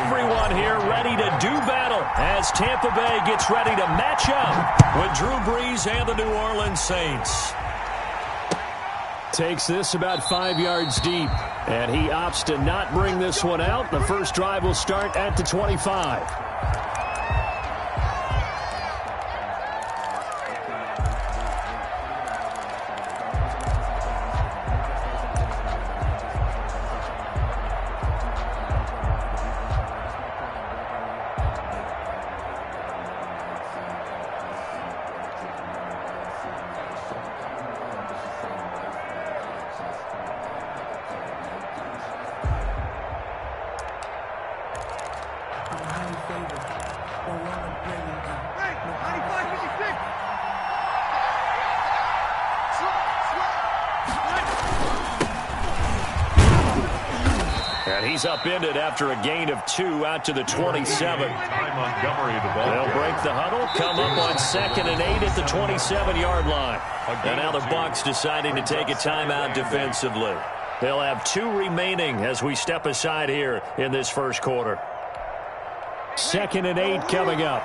everyone here ready to do battle as Tampa Bay gets ready to match up with Drew Brees and the New Orleans Saints. Takes this about 5 yards deep, and he opts to not bring this one out. The first drive will start at the 25. And he's upended after a gain of 2 out to the 27. They'll break the huddle, come up on 2nd and 8 at the 27-yard line. And now the Bucs deciding to take a timeout defensively. They'll have 2 remaining as we step aside here in this first quarter. 2nd and 8 coming up.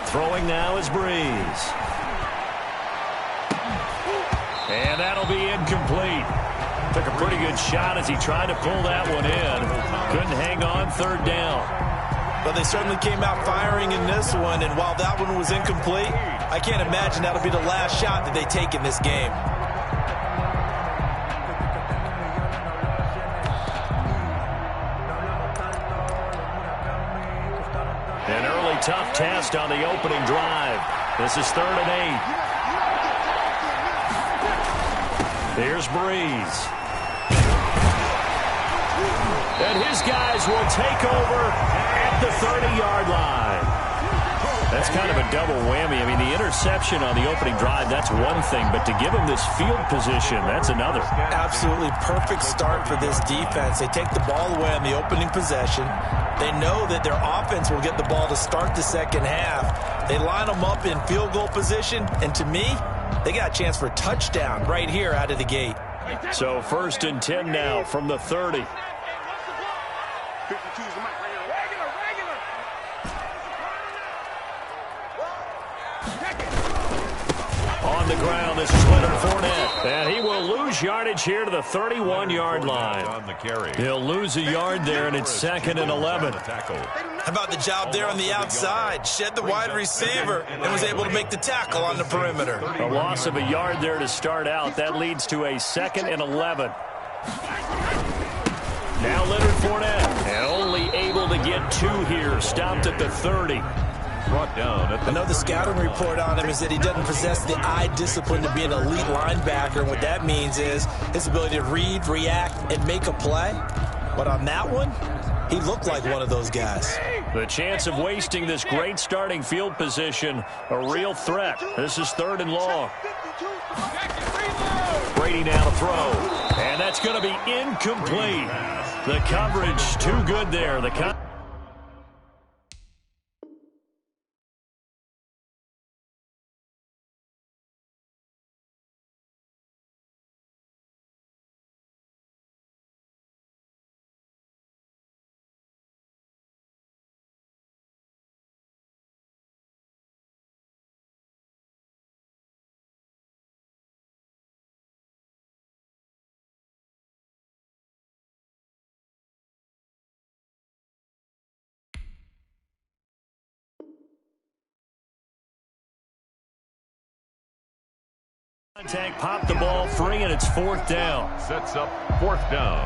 Throwing now is Brees. And that'll be incomplete. Took a pretty good shot as he tried to pull that one in. Couldn't hang on 3rd down. But they certainly came out firing in this one, and while that one was incomplete, I can't imagine that'll be the last shot that they take in this game. An early tough test on the opening drive. This is 3rd and 8. Here's Brees. And his guys will take over at the 30-yard line. That's kind of a double whammy. I mean, the interception on the opening drive, that's one thing, but to give him this field position, that's another. Absolutely perfect start for this defense. They take the ball away on the opening possession. They know that their offense will get the ball to start the second half. They line them up in field goal position, and to me, they got a chance for a touchdown right here out of the gate. So 1st and 10 now from the 30. On the ground, this is Leonard Fournette. And he will lose yardage here to the 31-yard line. He'll lose a yard there, and it's 2nd and 11. How about the job there on the outside? Shed the wide receiver and was able to make the tackle on the perimeter. A loss of a yard there to start out. That leads to a 2nd and 11. Now Leonard Fournette, and only able to get 2 here. Stopped at the 30. Brought down at the I know the scouting report on him is that he doesn't possess the eye discipline to be an elite linebacker, and what that means is his ability to read, react, and make a play. But on that one, he looked like one of those guys. The chance of wasting this great starting field position, a real threat. This is 3rd and long. Brady now to throw, and that's going to be incomplete. The coverage too good there. Contact, popped the ball free, and it's 4th down. Sets up 4th down.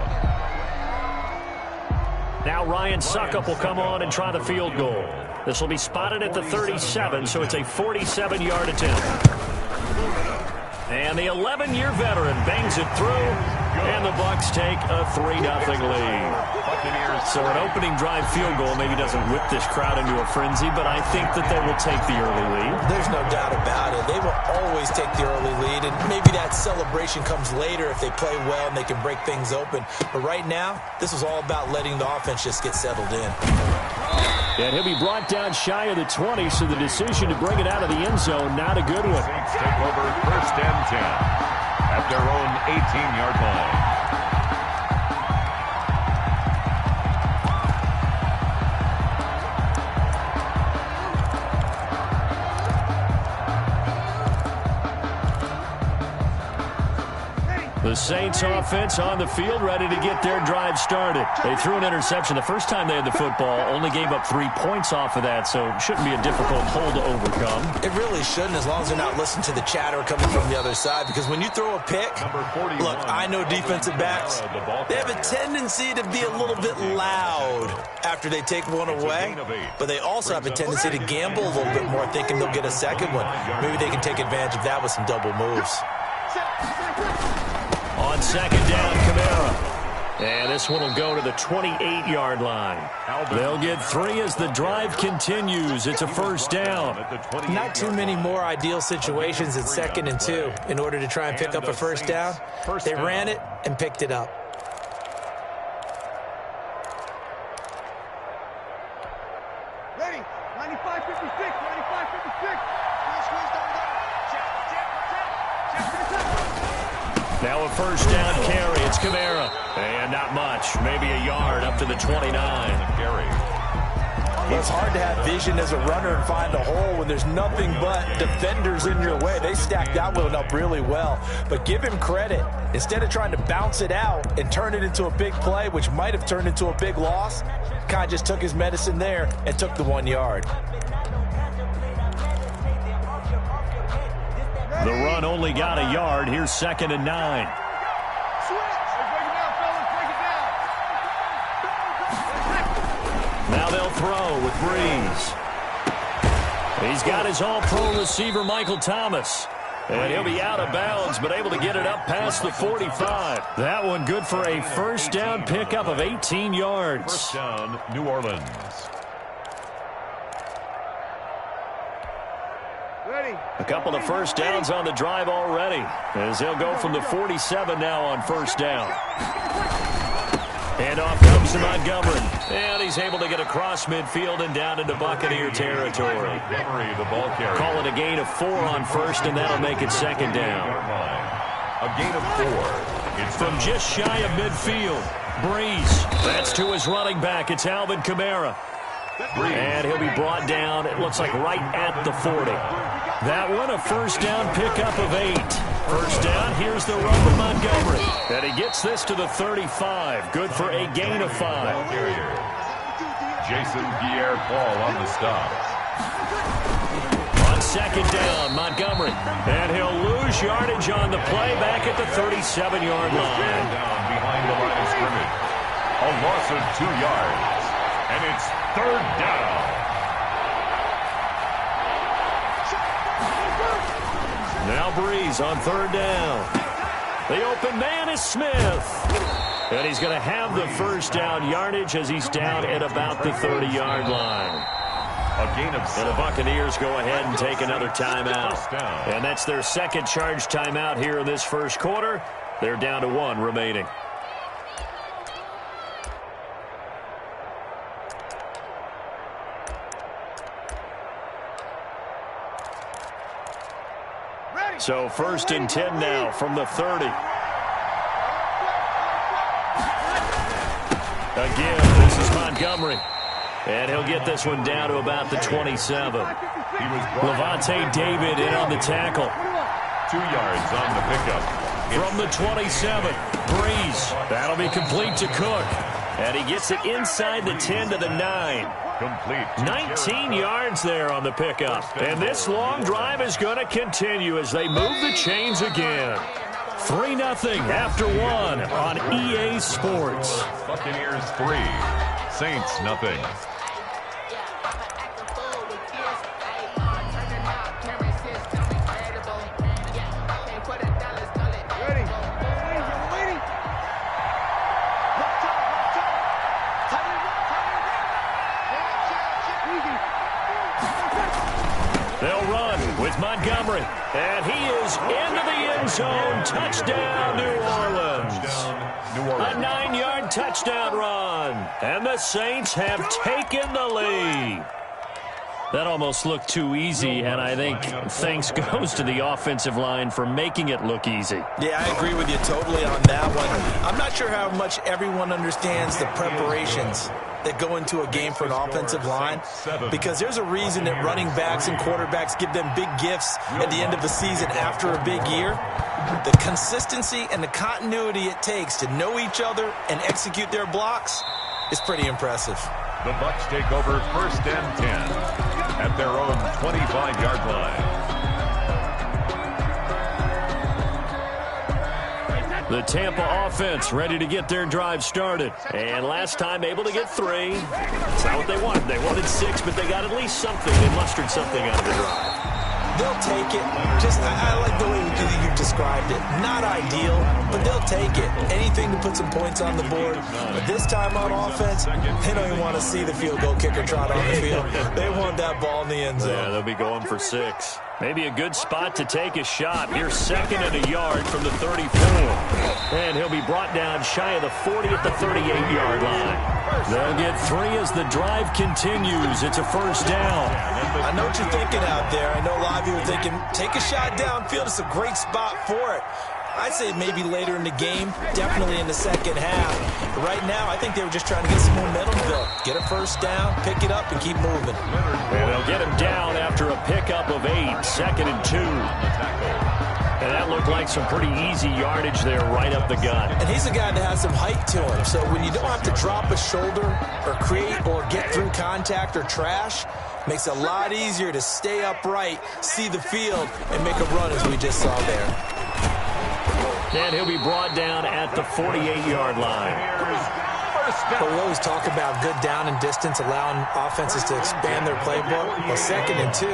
Now Ryan Suckup will come on and try the field goal. This will be spotted at the 37, so it's a 47-yard attempt. And the 11-year veteran bangs it through, and the Bucs take a 3-0 lead. So an opening drive field goal maybe doesn't whip this crowd into a frenzy, but I think that they will take the early lead. There's no doubt about it. They will always take the early lead, and maybe that celebration comes later if they play well and they can break things open. But right now, this is all about letting the offense just get settled in. And he'll be brought down shy of the 20, so the decision to bring it out of the end zone, not a good one. Saints take over 1st and 10 at their own 18-yard line. The Saints offense on the field, ready to get their drive started. They threw an interception the first time they had the football, only gave up 3 points off of that, so it shouldn't be a difficult hole to overcome. It really shouldn't, as long as they're not listening to the chatter coming from the other side, because when you throw a pick, look, I know defensive backs, they have a tendency to be a little bit loud after they take one away, but they also have a tendency to gamble a little bit more, thinking they'll get a second one. Maybe they can take advantage of that with some double moves. On 2nd down, Kamara. And this one will go to the 28-yard line. They'll get 3 as the drive continues. It's a 1st down. Not too many more ideal situations at 2nd and 2 in order to try and pick up a 1st down. They ran it and picked it up. Ready, 95-56, 95-56. Now a 1st down carry. It's Kamara. And not much. Maybe a yard up to the 29. Well, it's hard to have vision as a runner and find a hole when there's nothing but defenders in your way. They stacked that one up really well. But give him credit. Instead of trying to bounce it out and turn it into a big play, which might have turned into a big loss, kind of just took his medicine there and took the 1 yard. The run only got a yard. Here's 2nd and 9. Now they'll throw with Breeze. He's got his all-pro receiver, Michael Thomas. And he'll be out of bounds, but able to get it up past the 45. That one good for a 1st down pickup of 18 yards. 1st down, New Orleans. A couple of 1st downs on the drive already, as they'll go from the 47 now on 1st down. And off comes to Montgomery. And he's able to get across midfield and down into Buccaneer territory. Montgomery, the ball carrier. Call it a gain of 4 on 1st, and that'll make it 2nd down. A gain of 4. It's from just shy of midfield. Breeze. That's to his running back. It's Alvin Kamara. And he'll be brought down, it looks like right at the 40. That one, a 1st down pickup of 8. 1st down, here's the run to Montgomery. And he gets this to the 35. Good for a gain of 5. Jason Pierre-Paul on the stop. On 2nd down, Montgomery. And he'll lose yardage on the play back at the 37-yard line. Down behind the line of scrimmage. A loss of 2 yards. And it's 3rd down. Now Breeze on 3rd down. The open man is Smith. And he's going to have the 1st down yardage as he's down at about the 30-yard line. A gain of 7. And the Buccaneers go ahead and take another timeout. And that's their 2nd charge timeout here in this 1st quarter. They're down to 1 remaining. So 1st and 10 now from the 30. Again, this is Montgomery. And he'll get this one down to about the 27. Levante David in on the tackle. 2 yards on the pickup. From the 27, Breeze. That'll be complete to Cook. And he gets it inside the 10 to the 9. Complete. 19 yards there on the pickup. And this long drive is going to continue as they move the chains again. 3-0 after 1 on EA Sports. Buccaneers 3, Saints nothing. with Montgomery. And he is into the end zone. Touchdown, New Orleans. A 9-yard touchdown run. And the Saints have taken the lead. That almost looked too easy, and I think thanks goes to the offensive line for making it look easy. Yeah, I agree with you totally on that one. I'm not sure how much everyone understands the preparations that go into a game for an offensive line, because there's a reason that running backs and quarterbacks give them big gifts at the end of the season after a big year. The consistency and the continuity it takes to know each other and execute their blocks is pretty impressive. The Bucs take over 1st and 10 at their own 25-yard line. The Tampa offense ready to get their drive started. And last time able to get 3. It's not what they wanted. They wanted 6, but they got at least something. They mustered something out of the drive. They'll take it. I like the way you've described it. Not ideal, but they'll take it. Anything to put some points on the board. But this time on offense, they don't even want to see the field goal kicker trot on the field. They want that ball in the end zone. Yeah, they'll be going for 6. Maybe a good spot to take a shot. Here's 2nd and a yard from the 34. And he'll be brought down shy of the 40 at the 38-yard line. They'll get 3 as the drive continues. It's a 1st down. I know what you're thinking out there. I know a lot of you are thinking, take a shot downfield. It's a great spot for it. I'd say maybe later in the game, definitely in the second half. But right now, I think they were just trying to get some momentum built. Get a 1st down, pick it up, and keep moving. And they'll get him down after a pickup of 8, 2nd and 2. And that looked like some pretty easy yardage there right up the gut. And he's a guy that has some height to him. So when you don't have to drop a shoulder or create or get through contact or trash, makes it a lot easier to stay upright, see the field, and make a run as we just saw there. And he'll be brought down at the 48-yard line. But we always talk about good down and distance, allowing offenses to expand their playbook. Well, 2nd and 2,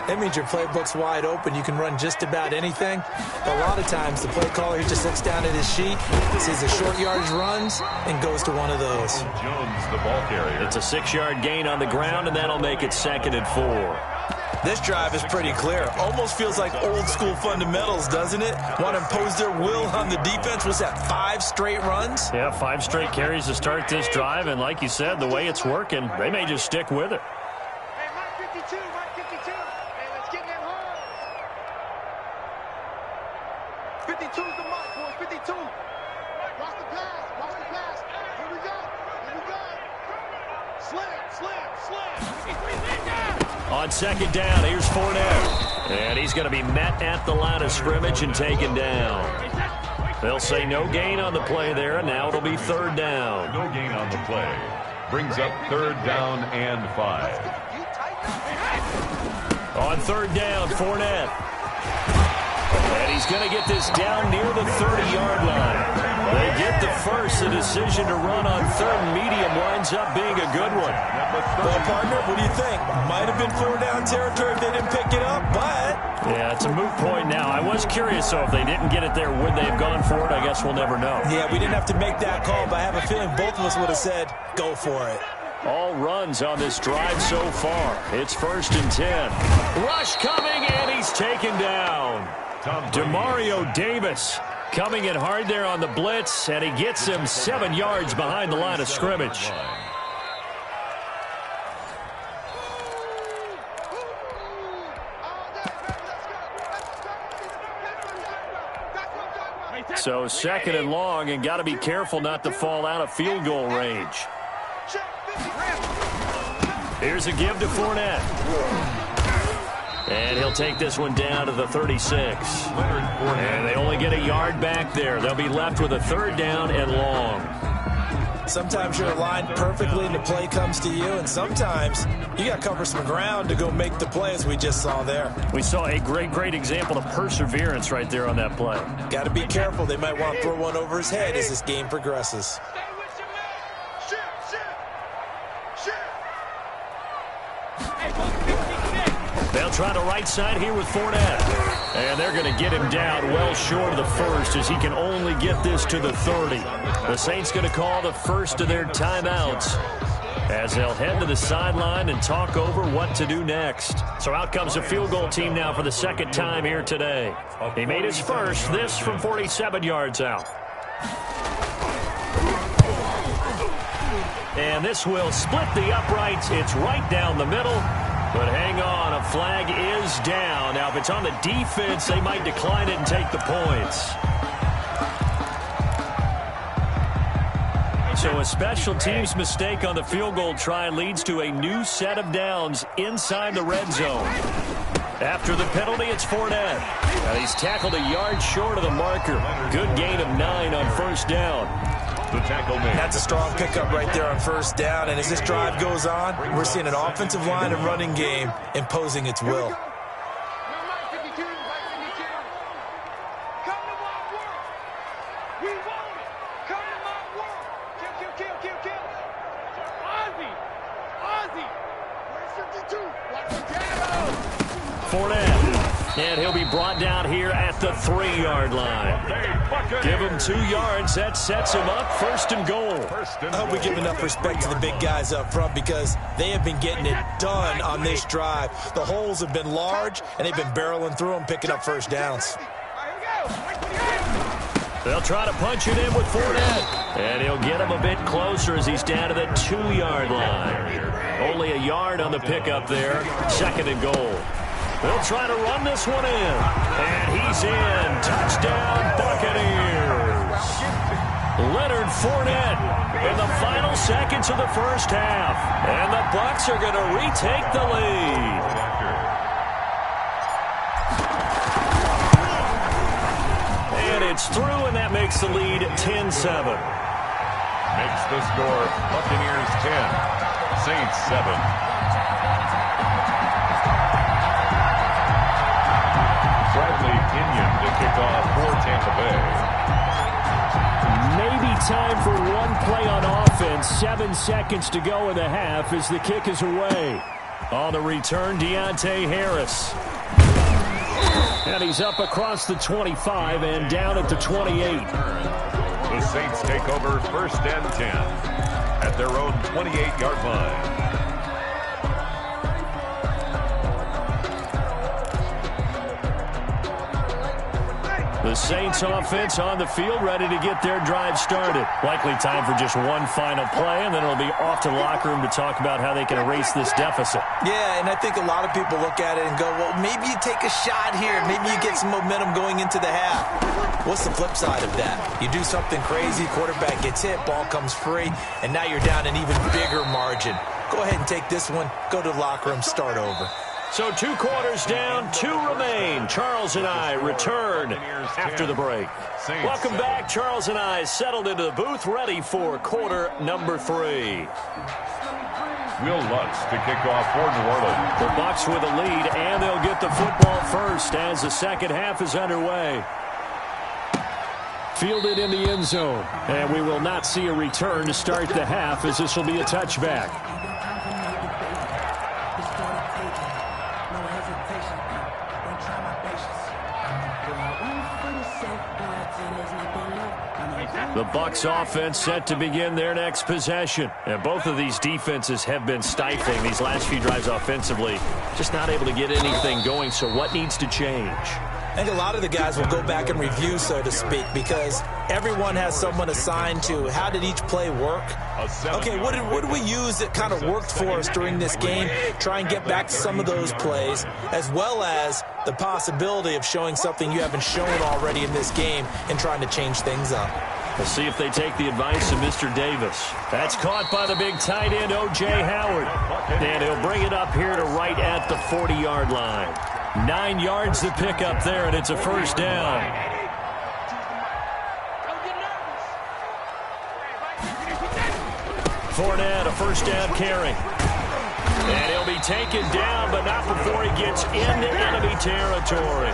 that means your playbook's wide open. You can run just about anything. But a lot of times, the play caller, he just looks down at his sheet, sees the short yardage runs, and goes to one of those. Jones, the ball carrier. It's a 6-yard gain on the ground, and that'll make it 2nd and 4. This drive is pretty clear. Almost feels like old school fundamentals, doesn't it? Want to impose their will on the defense. Was that 5 straight runs? Yeah, 5 straight carries to start this drive. And like you said, the way it's working, they may just stick with it. Hey, Mike 52, Mike 52. Hey, let's get that home. 52 is the mark, boys. 52. Watch the pass. Watch the pass. Here we go. Here we go. Slam, slam, slam. On 2nd down, here's Fournette. And he's going to be met at the line of scrimmage and taken down. They'll say no gain on the play there, and now it'll be 3rd down. No gain on the play. Brings up 3rd down and 5. On 3rd down, Fournette. And he's going to get this down near the 30-yard line. They get the first. The decision to run on 3rd and medium winds up being a good one. Well, partner, what do you think? Might have been 4-down territory if they didn't pick it up, but... Yeah, it's a moot point now. I was curious, though, if they didn't get it there, would they have gone for it? I guess we'll never know. Yeah, we didn't have to make that call, but I have a feeling both of us would have said, go for it. All runs on this drive so far. It's 1st and 10. Rush coming, and he's taken down. Demario Davis coming in hard there on the blitz, and he gets him 7 yards behind the line of scrimmage. So 2nd and long, and got to be careful not to fall out of field goal range. Here's a give to Fournette. And he'll take this one down to the 36. And they only get a yard back there. They'll be left with a 3rd down and long. Sometimes you're aligned perfectly and the play comes to you, and sometimes you got to cover some ground to go make the play, as we just saw there. We saw a great example of perseverance right there on that play. Got to be careful. They might want to throw one over his head as this game progresses. They'll try the right side here with Fournette. And they're going to get him down well short of the first, as he can only get this to the 30. The Saints going to call the first of their timeouts. as they'll head to the sideline and talk over what to do next. So out comes a field goal team now for the second time here today. He made his first, this from 47 yards out. And this will split the uprights. It's right down the middle. But hang on, a flag is down. Now, if it's on the defense, they might decline it and take the points. So a special teams mistake on the field goal try leads to a new set of downs inside the red zone. After the penalty, it's Fournette. And he's tackled a yard short of the marker. Good gain of 9 on first down. The tackle made. That's a strong pickup right there on first down. And as this drive goes on, we're seeing an offensive line and running game imposing its will. Fournette, and he'll be brought down here at the 3-yard line. Give him 2 yards. That sets him up first and goal. I hope we give enough respect to the big guys up front because they have been getting it done on this drive. The holes have been large, and they've been barreling through them, picking up first downs. They'll try to punch it in with Fournette. And he'll get him a bit closer as he's down to the 2-yard line. Only a yard on the pickup there. Second and goal. They'll try to run this one in. And he's in. Touchdown, Buccaneers. Leonard Fournette in the final seconds of the first half. And the Bucs are going to retake the lead. And it's through, and that makes the lead 10-7. Makes the score Buccaneers 10, Saints 7. Bradley Kenyon to kick off for Tampa Bay. Maybe time for one play on offense. 7 seconds to go in the half as the kick is away. On the return, Deontay Harris. And he's up across the 25 and down at the 28. The Saints take over first and 10 at their own 28-yard line. The Saints offense on the field, ready to get their drive started. Likely time for just one final play, and then it'll be off to the locker room to talk about how they can erase this deficit. Yeah, and I think a lot of people look at it and go, well, maybe you take a shot here. Maybe you get some momentum going into the half. What's the flip side of that? You do something crazy, quarterback gets hit, ball comes free, and now you're down an even bigger margin. Go ahead and take this one, go to the locker room, start over. So 2 quarters down, 2 remain. Charles and I return after the break. Welcome back. Charles and I settled into the booth, ready for quarter number 3. Will Lutz to kick off for New Orleans. The Bucs with a lead, and they'll get the football first as the second half is underway. Fielded in the end zone, and we will not see a return to start the half as this will be a touchback. The Bucs offense set to begin their next possession. And both of these defenses have been stifling these last few drives offensively. Just not able to get anything going, so what needs to change? I think a lot of the guys will go back and review, so to speak, because everyone has someone assigned to how did each play work. Okay, what did we use that kind of worked for us during this game? Try and get back to some of those plays, as well as the possibility of showing something you haven't shown already in this game and trying to change things up. We'll see if they take the advice of Mr. Davis. That's caught by the big tight end, O.J. Howard. And he'll bring it up here to right at the 40-yard line. 9 yards to pick up there, and it's a first down. Fournette, a first down carry. And he'll be taken down, but not before he gets into enemy territory.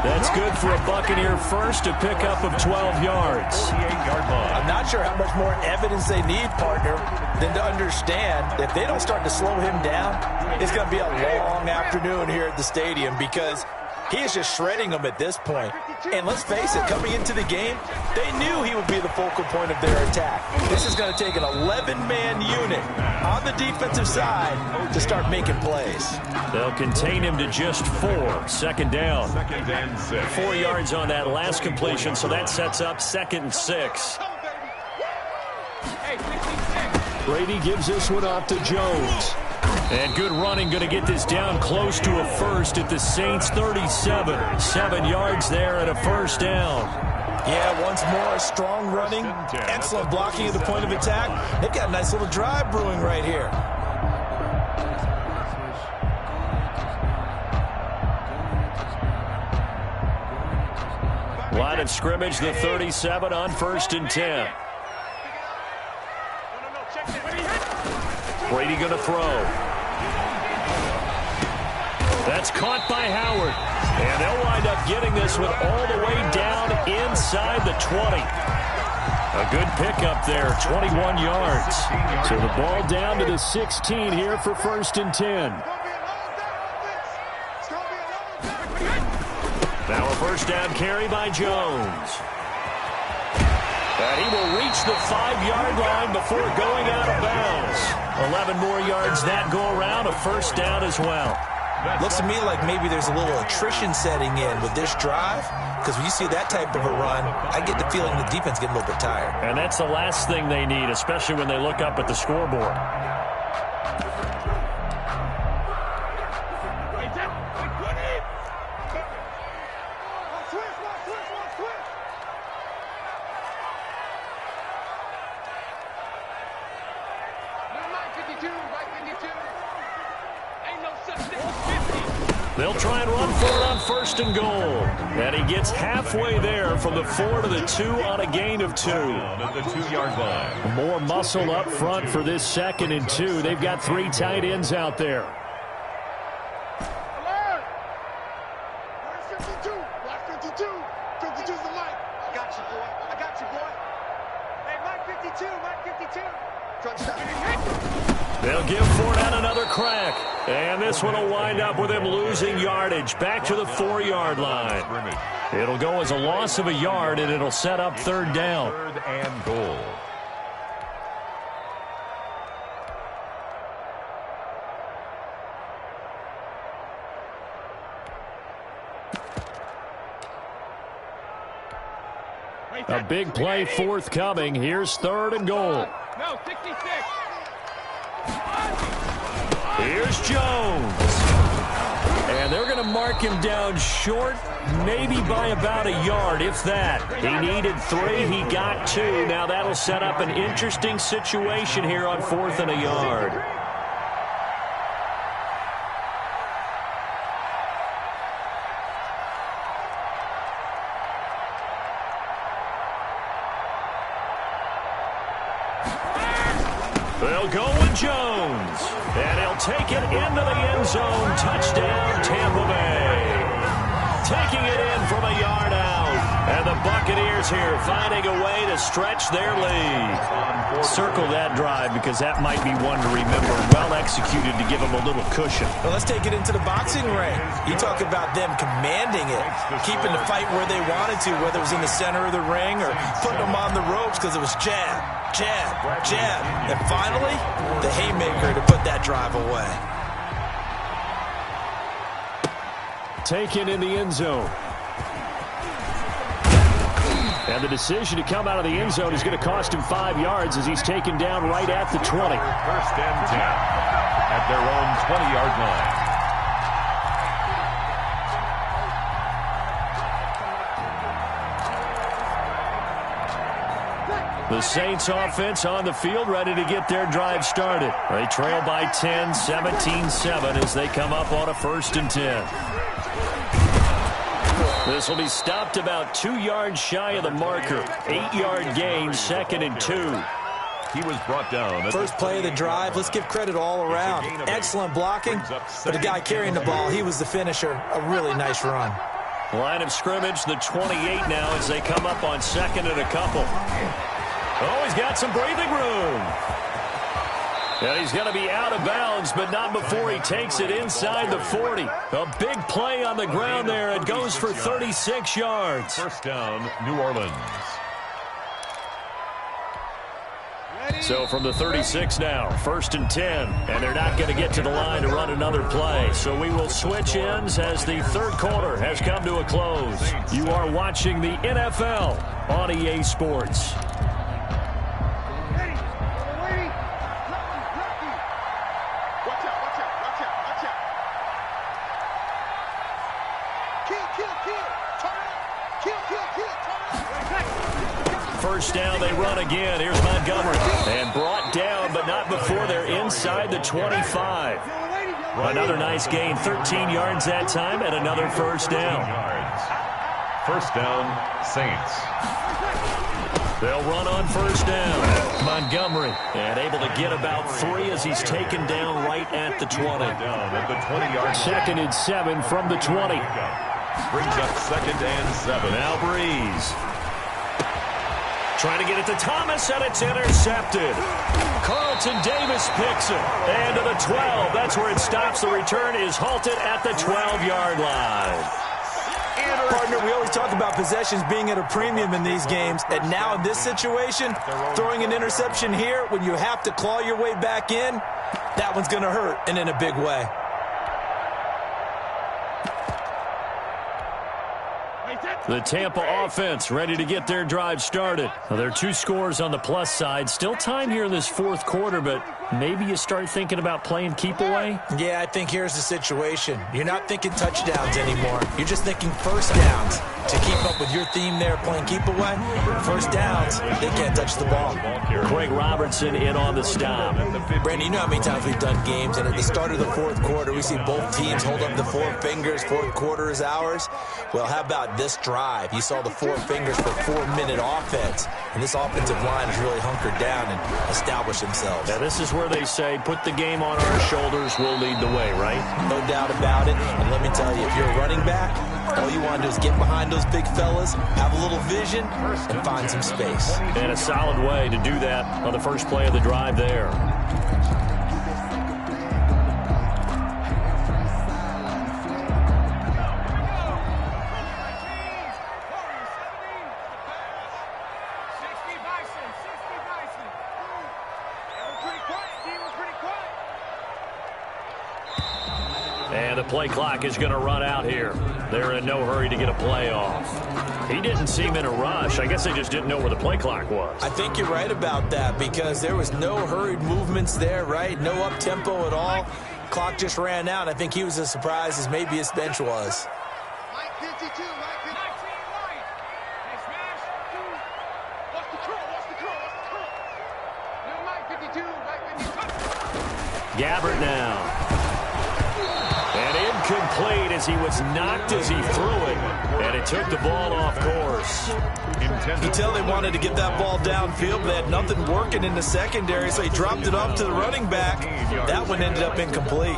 That's good for a Buccaneer first, to pick up of 12 yards. 48-yard line. I'm not sure how much more evidence they need, partner, than to understand that if they don't start to slow him down, it's going to be a long afternoon here at the stadium, because He is just shredding them at this point. And let's face it, coming into the game, they knew he would be the focal point of their attack. This is going to take an 11-man unit on the defensive side to start making plays. They'll contain him to just 4. Second down. 2nd and 6. 4 yards on that last completion, so that sets up 2nd and 6. Brady gives this one off to Jones. And good running, going to get this down close to a first at the Saints 37. 7 yards there and a first down. Yeah, once more, strong running, excellent blocking at the point of attack. They've got a nice little drive brewing right here. Line of scrimmage, the 37 on 1st and 10. Brady going to throw. That's caught by Howard. And they'll wind up getting this one all the way down inside the 20. A good pickup there, 21 yards. So the ball down to the 16 here for 1st and 10. Now a first down carry by Jones. And he will reach the 5-yard line before going out of bounds. 11 more yards that go around, a first down as well. Looks to me like maybe there's a little attrition setting in with this drive, because when you see that type of a run, I get the feeling the defense getting a little bit tired. And that's the last thing they need, especially when they look up at the scoreboard. They'll try and run for it on 1st and goal. And he gets halfway there from the 4 to the 2 on a gain of 2. At the 2-yard line. More muscle up front for this 2nd and 2. They've got 3 tight ends out there. Alert! Where's 52? Black 52. 52's the Mike. I got you, boy. I got you, boy. Hey, Mike 52. Mike 52. They'll give Fournette another crack. And this one will wind up with him losing yardage back to the 4-yard line. It'll go as a loss of a yard, and it'll set up 3rd down. 3rd and goal. A big play forthcoming. Here's 3rd and goal. No, 66. Here's Jones. And they're going to mark him down short, maybe by about a yard, if that. He needed 3. He got 2. Now that'll set up an interesting situation here on 4th and a yard. They'll go with Jones. And he'll take it into the end zone. Touchdown, Tampa Bay. Taking it in from a yard out. And the Buccaneers here finding a way to stretch their lead. Circle that drive because that might be one to remember. Well executed to give them a little cushion. Well, let's take it into the boxing ring. You talk about them commanding it, keeping the fight where they wanted to, whether it was in the center of the ring or putting them on the ropes because it was jab, jab, jab. And finally, the haymaker to put that drive away. Taken in the end zone. And the decision to come out of the end zone is going to cost him 5 yards as he's taken down right at the 20. 1st and 10 at their own 20-yard line. The Saints offense on the field ready to get their drive started. They trail by 10, 17-7 as they come up on a 1st and 10. This will be stopped about 2 yards shy of the marker. 8-yard gain, 2nd and 2. He was brought down. First play of the drive, let's give credit all around. Excellent blocking, but the guy carrying the ball, he was the finisher. A really nice run. Line of scrimmage, the 28 now as they come up on 2nd and a couple. Oh, he's got some breathing room. And he's going to be out of bounds, but not before he takes it inside the 40. A big play on the ground there. It goes for 36 yards. First down, New Orleans. So from the 36 now, 1st and 10. And they're not going to get to the line to run another play. So we will switch ends as the third quarter has come to a close. You are watching the NFL on EA Sports. First down, they run again. Here's Montgomery. And brought down, but not before they're inside the 25. Another nice gain, 13 yards that time, and another first down. First down, Saints. They'll run on first down. Montgomery, and able to get about 3 as he's taken down right at the 20. Down at the 20-yard line. 2nd and 7 from the 20. Brings up 2nd and 7. Now Breeze. Trying to get it to Thomas, and it's intercepted. Carlton Davis picks it. And to the 12. That's where it stops. The return is halted at the 12-yard line. Partner, we always talk about possessions being at a premium in these games. And now in this situation, throwing an interception here when you have to claw your way back in, that one's going to hurt, and in a big way. The Tampa offense ready to get their drive started. Well, there are 2 scores on the plus side. Still time here in this 4th quarter, but maybe you start thinking about playing keep away? Yeah, I think here's the situation. You're not thinking touchdowns anymore. You're just thinking first downs. To keep up with your theme there, playing keep away, first downs, they can't touch the ball. Craig Robertson in on the stop. Brandon, you know how many times we've done games, and at the start of the 4th quarter, we see both teams hold up the 4 fingers, 4th quarter is ours. Well, how about this drive? You saw the 4 fingers for 4-minute offense, and this offensive line has really hunkered down and established themselves. Now, this is where they say, put the game on our shoulders, we'll lead the way, right? No doubt about it, and let me tell you, if you're a running back, all you want to do is get behind those big fellas, have a little vision, and find some space. And a solid way to do that on the first play of the drive there. And the play clock is going to run out here. They're in no hurry to get a play off. He didn't seem in a rush. I guess they just didn't know where the play clock was. I think you're right about that because there was no hurried movements there, right? No up-tempo at all. Clock just ran out. I think he was as surprised as maybe his bench was. Mike 52, Mike 52. Hey, smash. What's the curl? What's the curl? What's the curl? No, Mike 52, Mike 52. Gabbert now. And incomplete as he was knocked as he threw it. And it took the ball off course. You can tell they wanted to get that ball downfield, but they had nothing working in the secondary, so he dropped it off to the running back. That one ended up incomplete.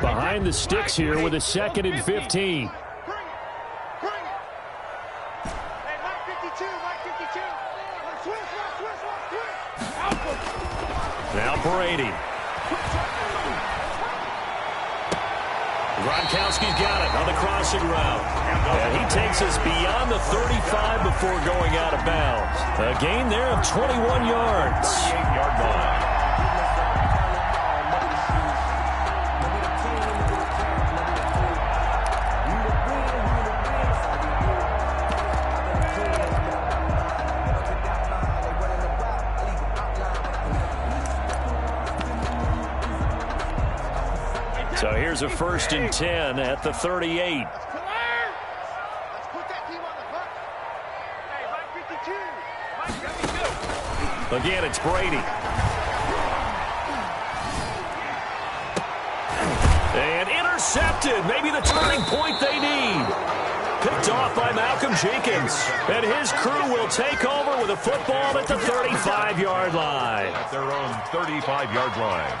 Behind the sticks here with a 2nd and 15. Now Brady. Gronkowski's got it on the crossing route. And he takes us beyond the 35 before going out of bounds. A gain there of 21 yards. 38-yard line. So here's a 1st and 10 at the 38. Let's put that team on the bus. Hey, Mike 52. Again, it's Brady. And intercepted. Maybe the turning point they need. Picked off by Malcolm Jenkins. And his crew will take over with a football at the 35-yard line. At their own 35-yard line.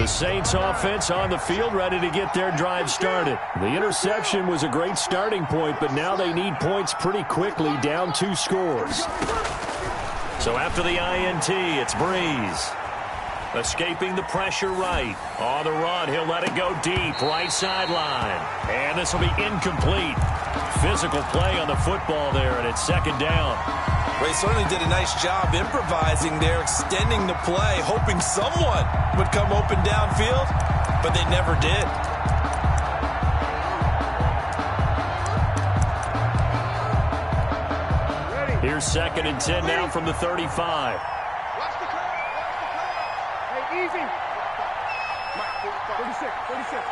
The Saints offense on the field, ready to get their drive started. The interception was a great starting point, but now they need points pretty quickly, down 2 scores. So after the INT, it's Breeze. Escaping the pressure right. On the run, he'll let it go deep, right sideline. And this will be incomplete. Physical play on the football there, and it's second down. Ray certainly did a nice job improvising there, extending the play, hoping someone would come open downfield, but they never did. Here's 2nd and 10 now from the 35. Easy. 36.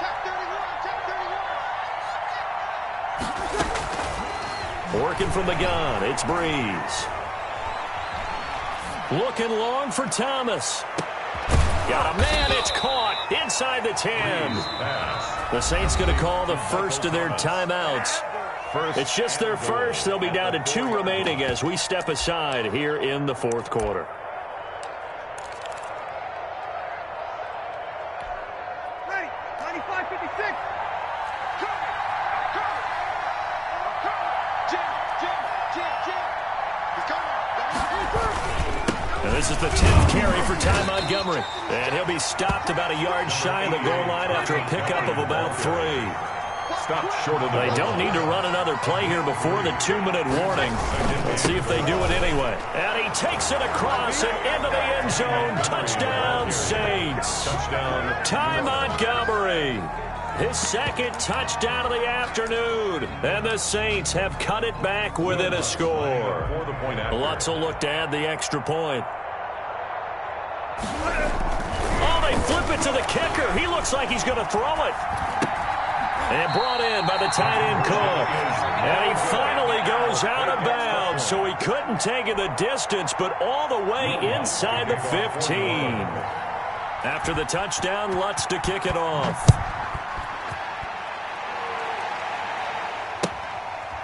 Check 31. Working from the gun, it's Breeze. Looking long for Thomas. Got a man, it's caught inside the 10. The Saints going to call the first of their timeouts. It's just their first. They'll be down to 2 remaining as we step aside here in the 4th quarter. This is the 10th carry for Ty Montgomery. And he'll be stopped about a yard shy of the goal line after a pickup of about 3. Stopped short of the They don't need to run another play here before the 2-minute warning. Let's see if they do it anyway. And he takes it across and into the end zone. Touchdown, Saints. touchdown. Ty Montgomery. His 2nd touchdown of the afternoon. And the Saints have cut it back within a score. Lutz will look to add the extra point. Oh, they flip it to the kicker. He looks like he's going to throw it. And brought in by the tight end Cook. And he finally goes out of bounds, so he couldn't take it the distance, but all the way inside the 15. After the touchdown, Lutz to kick it off.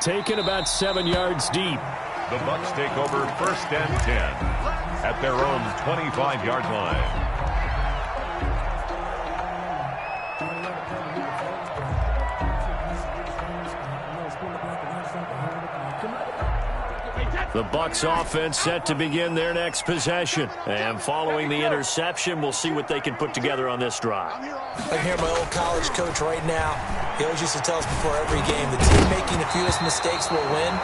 Taken about 7 yards deep. The Bucs take over 1st and 10 at their own 25-yard line. The Bucs offense set to begin their next possession. And following the interception, we'll see what they can put together on this drive. I can hear my old college coach right now. He always used to tell us before every game, the team making the fewest mistakes will win.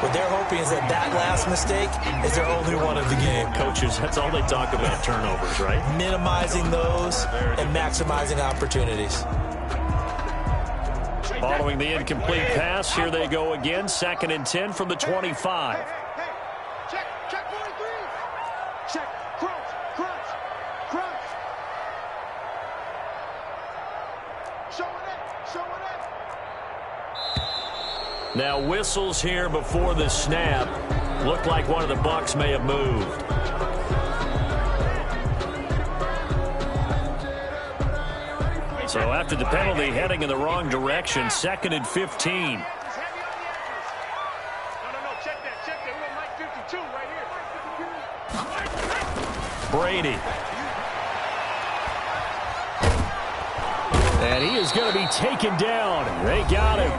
What they're hoping is that that last mistake is their only one of the game. Coaches, that's all they talk about, turnovers, right? Minimizing those and maximizing opportunities. Following the incomplete pass, here they go again. 2nd and 10 from the 25. Check 43. Check, crunch. Showing it. Now whistles here before the snap. Looked like one of the Bucs may have moved. So after the penalty, heading in the wrong direction, 2nd and 15. No, check that. We got Mike 52 right here. Brady. And he is going to be taken down. They got him.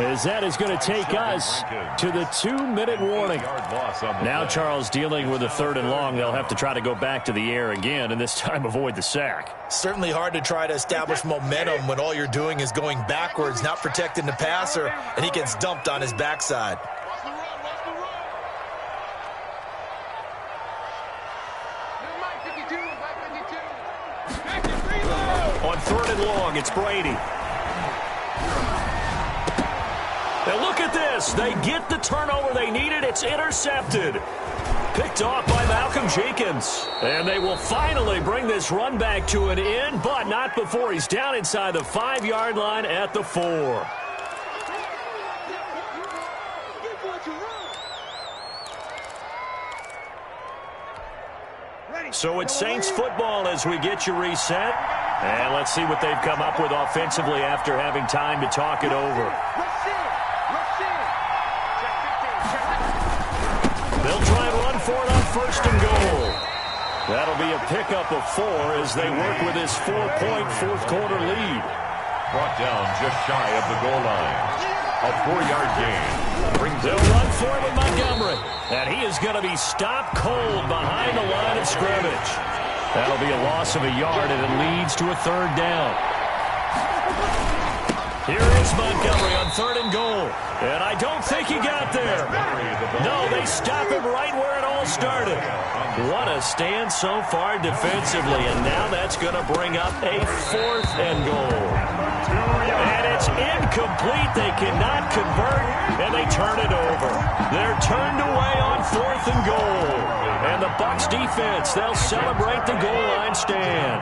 As that is going to take us to the 2-minute warning. Now Charles dealing with a 3rd and long. They'll have to try to go back to the air again and this time avoid the sack. Certainly hard to try to establish momentum when all you're doing is going backwards, not protecting the passer, and he gets dumped on his backside. Watch the run. Mike 52. On 3rd and long, it's Brady. Now look at this. They get the turnover they needed. It's intercepted. Picked off by Malcolm Jenkins. And they will finally bring this run back to an end, but not before he's down inside the 5-yard line at the 4. So it's Saints football as we get you reset. And let's see what they've come up with offensively after having time to talk it over. They'll try and run for it on 1st and goal. That'll be a pickup of 4 as they work with this 4-point fourth-quarter lead. Brought down just shy of the goal line. A 4-yard gain. They'll run for it with Montgomery. And he is going to be stopped cold behind the line of scrimmage. That'll be a loss of a yard, and it leads to a 3rd down. Here is Montgomery on 3rd and goal. And I don't think he got there. No, they stop him right where it all started. What a stand so far defensively. And now that's going to bring up a 4th and goal. And it's incomplete. They cannot convert, and they turn it over. They're turned away on 4th and goal. And the Bucs defense, they'll celebrate the goal line stand.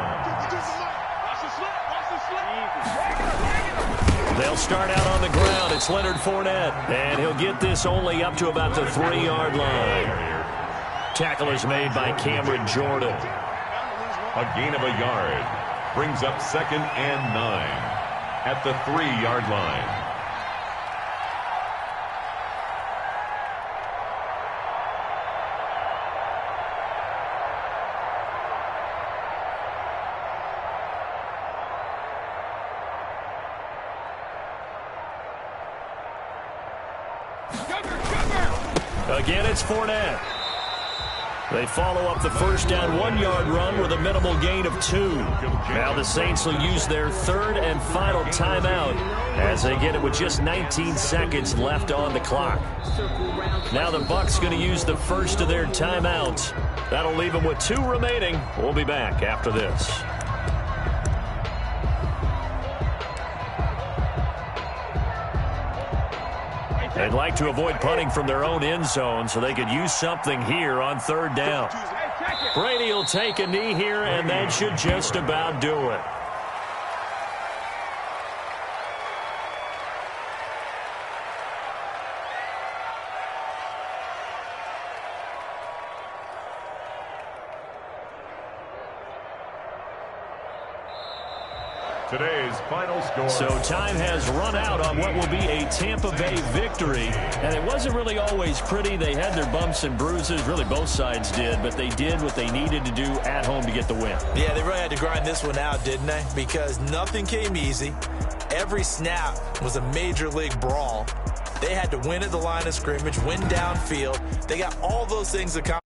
They'll start out on the ground. It's Leonard Fournette, and he'll get this only up to about the 3-yard line. Tackle is made by Cameron Jordan. A gain of a yard. Brings up 2nd and 9 at the 3-yard line. Again, it's Fournette. They follow up the first down 1-yard run with a minimal gain of 2. Now the Saints will use their 3rd and final timeout as they get it with just 19 seconds left on the clock. Now the Bucs going to use the first of their timeouts. That'll leave them with 2 remaining. We'll be back after this. They'd like to avoid punting from their own end zone so they could use something here on 3rd down. Brady will take a knee here, and that should just about do it. Today's final score. So time has run out on what will be a Tampa Bay victory. And it wasn't really always pretty. They had their bumps and bruises. Really, both sides did. But they did what they needed to do at home to get the win. Yeah, they really had to grind this one out, didn't they? Because nothing came easy. Every snap was a major league brawl. They had to win at the line of scrimmage, win downfield. They got all those things accomplished.